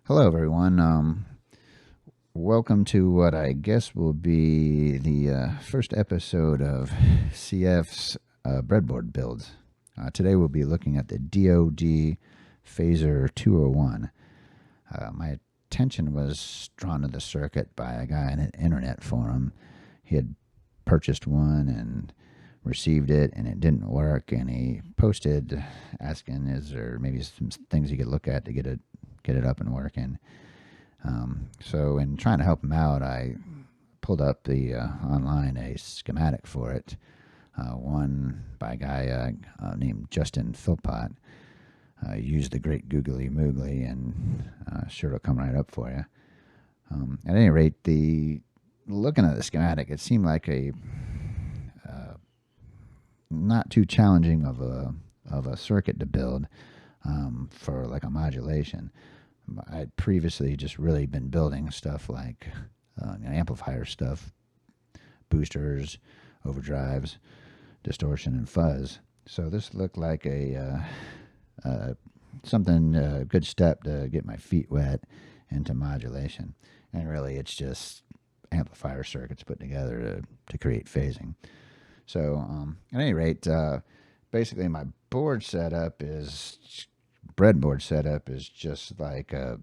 Hello, everyone. Welcome to what I guess will be the first episode of CF's breadboard builds. Today we'll be looking at the DOD Phasor 201. My attention was drawn to the circuit by a guy in an internet forum. He had purchased one and received it, and it didn't work, and he posted asking, is there maybe some things you could look at to get it up and working. So in trying to help him out, I pulled up the online a schematic for it, one by a guy named Justin Philpott. Use the great googly moogly, and sure it'll come right up for you. At any rate, looking at the schematic, it seemed like a not too challenging of a circuit to build for like a modulation. I'd previously just really been building stuff like amplifier stuff, boosters, overdrives, distortion, and fuzz. So this looked like a good step to get my feet wet into modulation. And really, it's just amplifier circuits put together to create phasing. So at any rate, basically my breadboard setup is just like a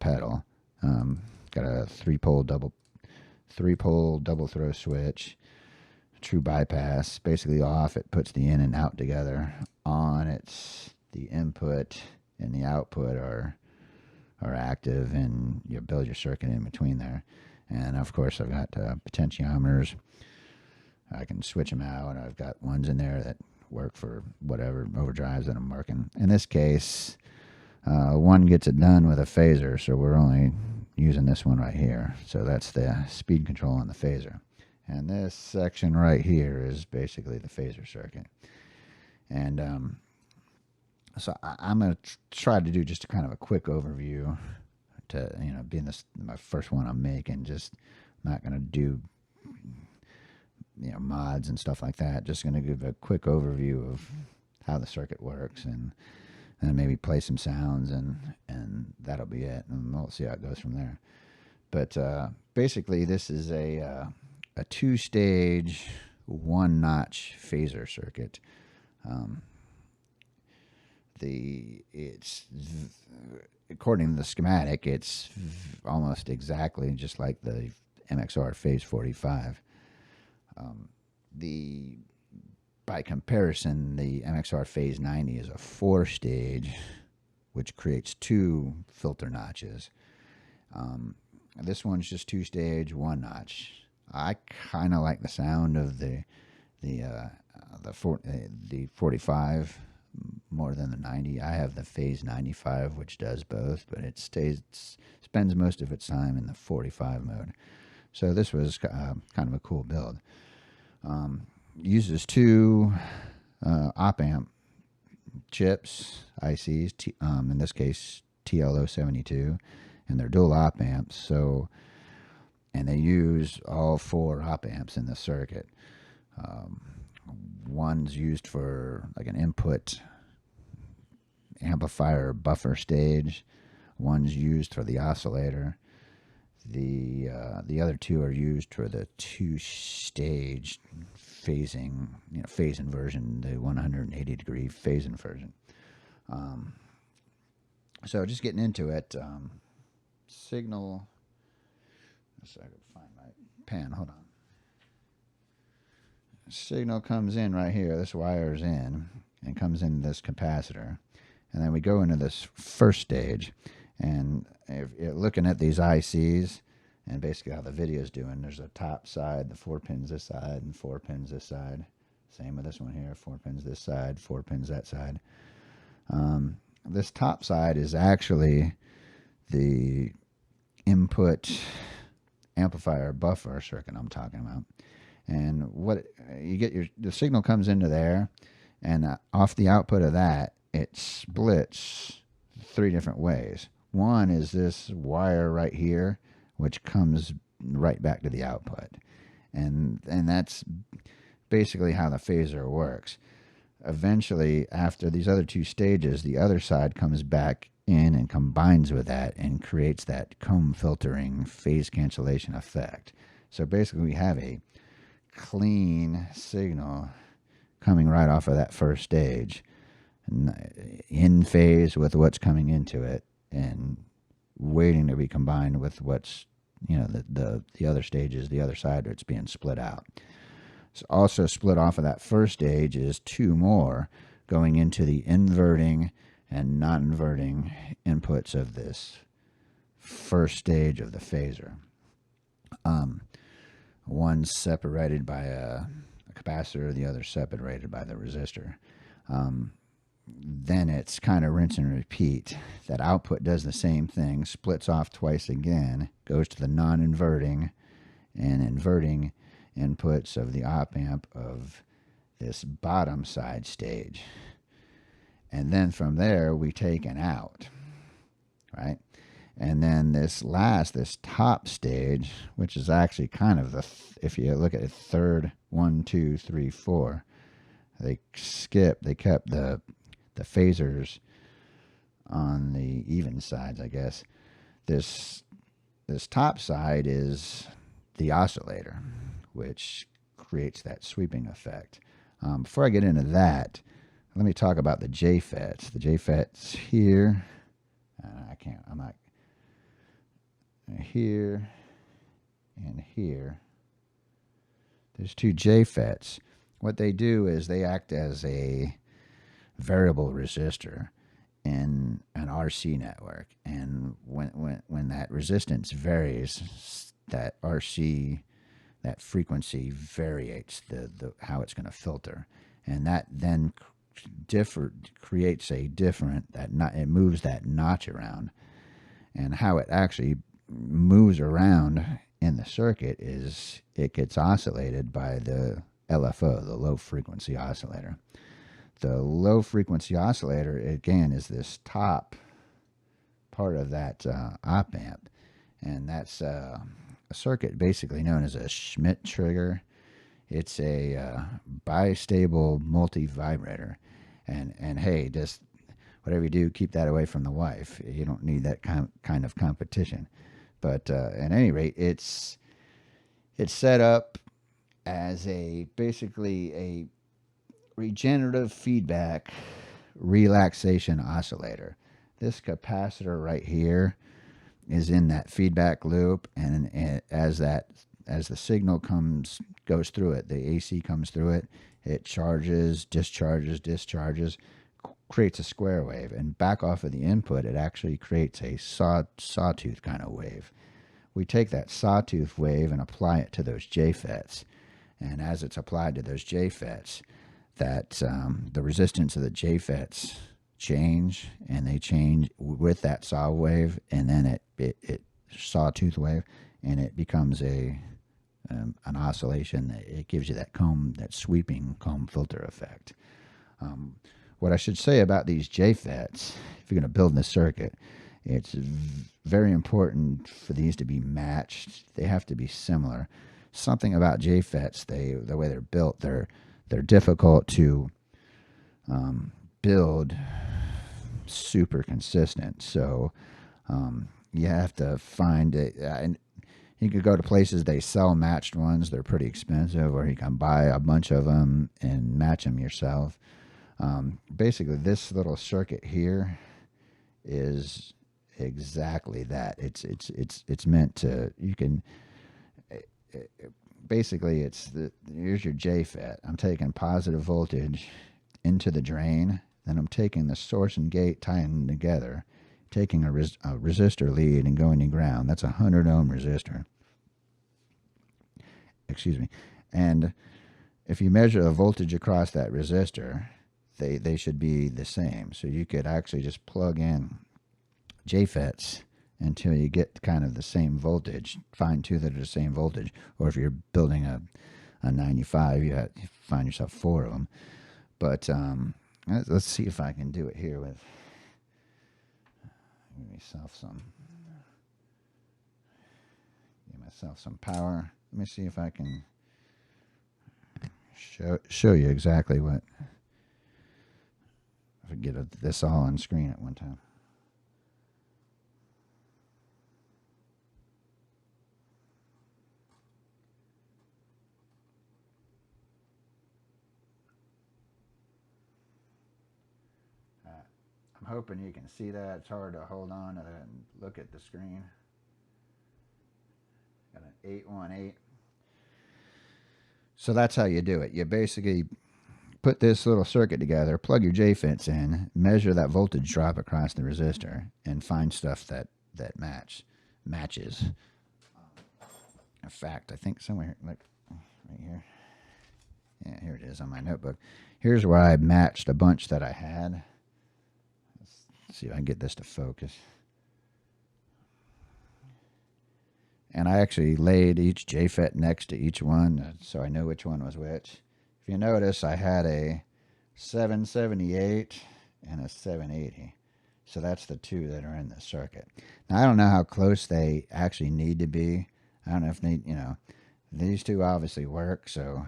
pedal. Got a three pole double throw switch, true bypass. Basically off, it puts the in and out together. On, it's the input and the output are active, and you build your circuit in between there. And of course, I've got potentiometers. I can switch them out. I've got ones in there that work for whatever overdrives that I'm working. In this case, one gets it done with a phasor, so we're only using this one right here. So that's the speed control on the phasor. And this section right here is basically the phasor circuit. And so I'm going to try to do just a kind of a quick overview to, being my first one I'm making, just not going to do mods and stuff like that. Just going to give a quick overview of how the circuit works, and maybe play some sounds, and that'll be it, and we'll see how it goes from there. But basically, this is a two-stage, one-notch phasor circuit. It's according to the schematic, it's almost exactly just like the MXR Phase 45. By comparison, the MXR Phase 90 is a four-stage, which creates two filter notches. This one's just two-stage, one notch. I kind of like the sound of the 45 more than the 90. I have the Phase 95, which does both, but it spends most of its time in the 45 mode. So this was kind of a cool build. Uses two op-amp chips, ICs, in this case TL072, and they're dual op-amps. And they use all four op-amps in the circuit. One's used for like an input amplifier buffer stage. One's used for the oscillator. The other two are used for the two-stage phase inversion, the 180-degree phase inversion. So just getting into it, signal. So I can find my pen. Hold on. Signal comes in right here. This wire's in and comes into this capacitor, and then we go into this first stage. And if you're looking at these ICs and basically how the video's doing, there's a top side, the 4 pins this side, and 4 pins this side. Same with this one here, 4 pins this side, 4 pins that side. This top side is actually the input amplifier buffer circuit I'm talking about. And what you get, the signal comes into there, and off the output of that, it splits 3 different ways. One is this wire right here, which comes right back to the output. And that's basically how the phasor works. Eventually, after these other 2 stages, the other side comes back in and combines with that and creates that comb filtering phase cancellation effect. So basically we have a clean signal coming right off of that first stage, in phase with what's coming into it and waiting to be combined with what's, the other stages, the other side where it's being split out. So also split off of that first stage is two more going into the inverting and non-inverting inputs of this first stage of the phasor. One's separated by a capacitor, the other separated by the resistor. Then it's kind of rinse and repeat. That output does the same thing, splits off twice again, goes to the non-inverting and inverting inputs of the op amp of this bottom side stage. And then from there, we take an out, right? And then this top stage, which is actually kind of if you look at it, third, 1, 2, 3, 4, they kept the phasors on the even sides, I guess. This top side is the oscillator, which creates that sweeping effect. Before I get into that, let me talk about the JFETs. The JFETs here, I'm not, here and here. There's two JFETs. What they do is they act as a variable resistor in an RC network. And when that resistance varies, that RC, that frequency varies how it's going to filter. And that then creates it moves that notch around. And how it actually moves around in the circuit is it gets oscillated by the LFO, the low frequency oscillator. The low frequency oscillator, again, is this top part of that op amp. And that's a circuit basically known as a Schmidt trigger. It's a bistable multi-vibrator. And hey, just whatever you do, keep that away from the wife. You don't need that kind of competition. But at any rate, it's set up as basically a regenerative feedback relaxation oscillator. This capacitor right here is in that feedback loop, and as the signal goes through it, the AC comes through it, it charges, discharges, creates a square wave, and back off of the input it actually creates a sawtooth kind of wave. We take that sawtooth wave and apply it to those JFETs, and as it's applied to those JFETs, that the resistance of the JFETs change, and they change with that saw wave, and then it sawtooth wave, and it becomes an oscillation. It gives you that sweeping comb filter effect. What I should say about these JFETs, if you're going to build this circuit, it's very important for these to be matched. They have to be similar. Something about JFETs, the way they're built, they're difficult to build super consistent. So you have to find it. And you could go to places they sell matched ones. They're pretty expensive, or you can buy a bunch of them and match them yourself. Basically, this little circuit here is exactly that. It's meant to, you can, basically here's your JFET. I'm taking positive voltage into the drain, then I'm taking the source and gate, tying them together, taking a resistor lead and going to ground. That's a 100 ohm resistor. Excuse me. And if you measure the voltage across that resistor, they should be the same. So you could actually just plug in JFETs until you get kind of the same voltage, find two that are the same voltage. Or if you're building a 95, you find yourself 4 of them. But let's see if I can do it here with, give myself some power. Let me see if I can show you exactly what, if I get this all on screen at one time. I'm hoping you can see that. It's hard to hold on to that and look at the screen. Got an 818. So that's how you do it. You basically put this little circuit together, plug your JFETs in, measure that voltage drop across the resistor, and find stuff that matches. In fact, I think somewhere, like right here. Yeah, here it is on my notebook. Here's where I matched a bunch that I had. Let's see if I can get this to focus. And I actually laid each JFET next to each one so I know which one was which. If you notice, I had a 778 and a 780. So that's the two that are in the circuit. Now, I don't know how close they actually need to be. I don't know if they, these two obviously work, so.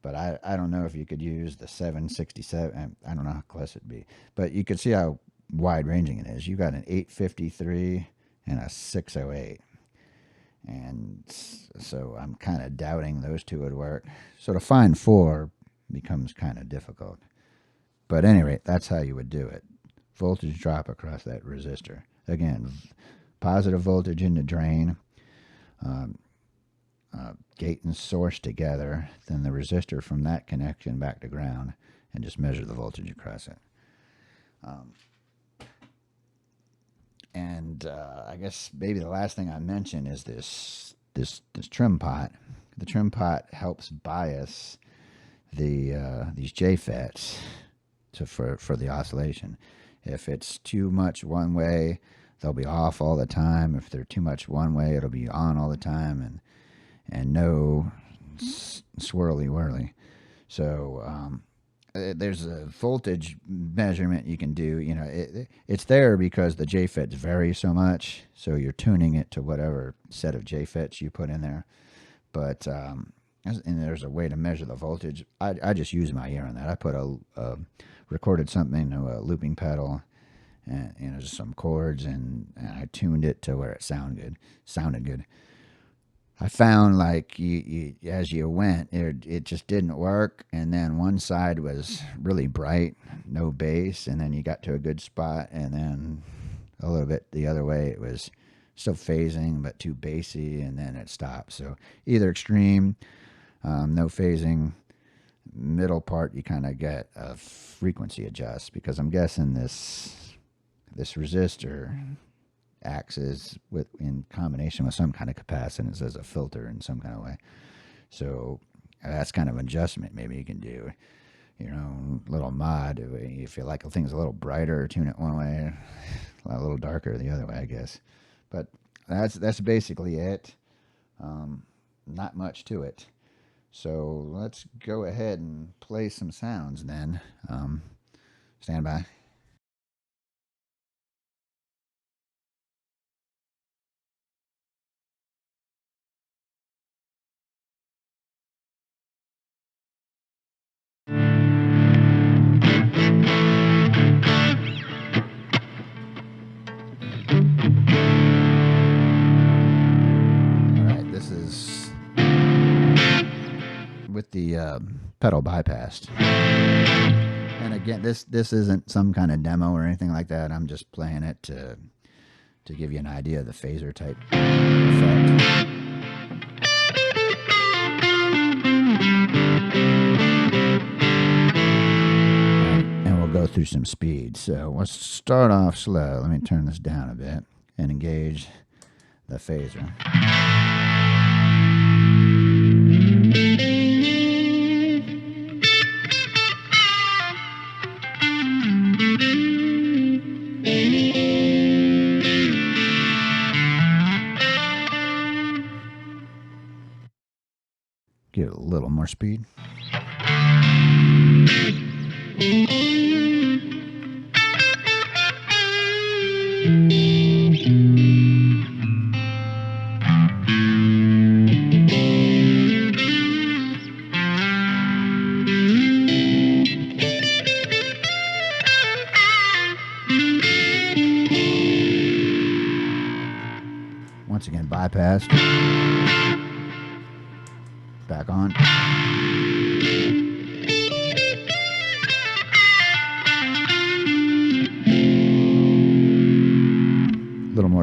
But I don't know if you could use the 767. I don't know how close it'd be. But you could see how wide ranging it is. You've got an 853 and a 608. And so I'm kind of doubting those two would work. So to find 4 becomes kind of difficult. But at any rate, that's how you would do it. Voltage drop across that resistor. Again, positive voltage in the drain, gate and source together, then the resistor from that connection back to ground, and just measure the voltage across it. I guess maybe the last thing I mention is this trim pot. The trim pot helps bias these JFETs for the oscillation. If it's too much one way, they'll be off all the time. If they're too much one way, it'll be on all the time, and no swirly whirly. So there's a voltage measurement you can do. It's there because the JFETs vary so much, so you're tuning it to whatever set of JFETs you put in there. But and there's a way to measure the voltage. I just use my ear on that. I put recorded something to a looping pedal, and just some chords, and I tuned it to where it sounded good. I found like as you went, it just didn't work, and then one side was really bright, no bass, and then you got to a good spot, and then a little bit the other way, it was still phasing but too bassy, and then it stopped. So either extreme, no phasing, middle part, you kind of get a frequency adjust, because I'm guessing this resistor acts in combination with some kind of capacitance as a filter in some kind of way. So that's kind of an adjustment maybe you can do. Little mod. If you like things a little brighter, tune it one way, a little darker the other way, I guess. But that's basically it. Not much to it. So let's go ahead and play some sounds then. Stand by. With the pedal bypassed. And again, this isn't some kind of demo or anything like that. I'm just playing it to give you an idea of the Phasor type effect. And we'll go through some speed. So let's start off slow. Let me turn this down a bit and engage the Phasor. Get a little more speed. Once again, bypassed. Back on.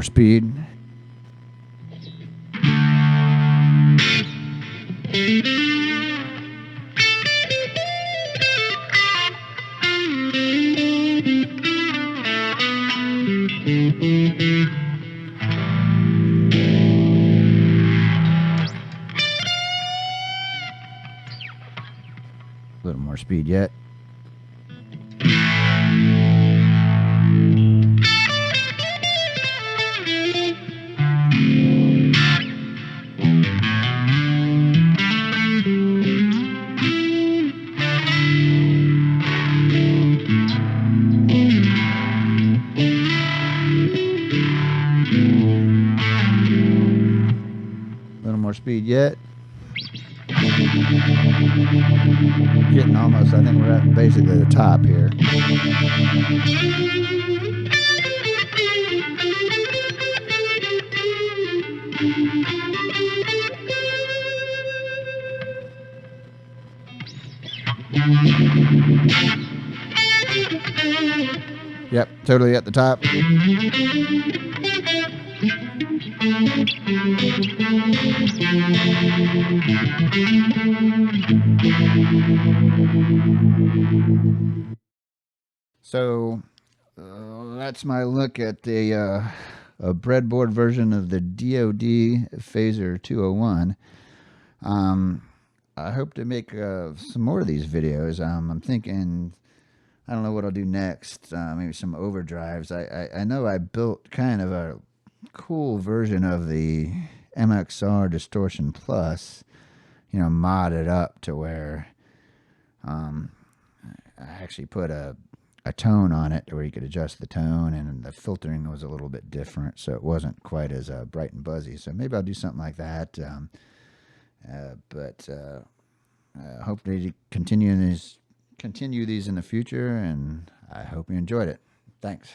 more speed. A little more speed yet. A little more speed yet. Getting almost, I think we're at basically the top here. Yep, totally at the top. So that's my look at a breadboard version of the DOD Phasor 201. I hope to make some more of these videos. I'm thinking, I don't know what I'll do next. Maybe some overdrives. I know I built kind of a cool version of the MXR Distortion Plus, you know, modded up to where I actually put a tone on it where you could adjust the tone, and the filtering was a little bit different, so it wasn't quite as bright and buzzy. So maybe I'll do something like that. But hopefully continue these in the future, and I hope you enjoyed it. Thanks.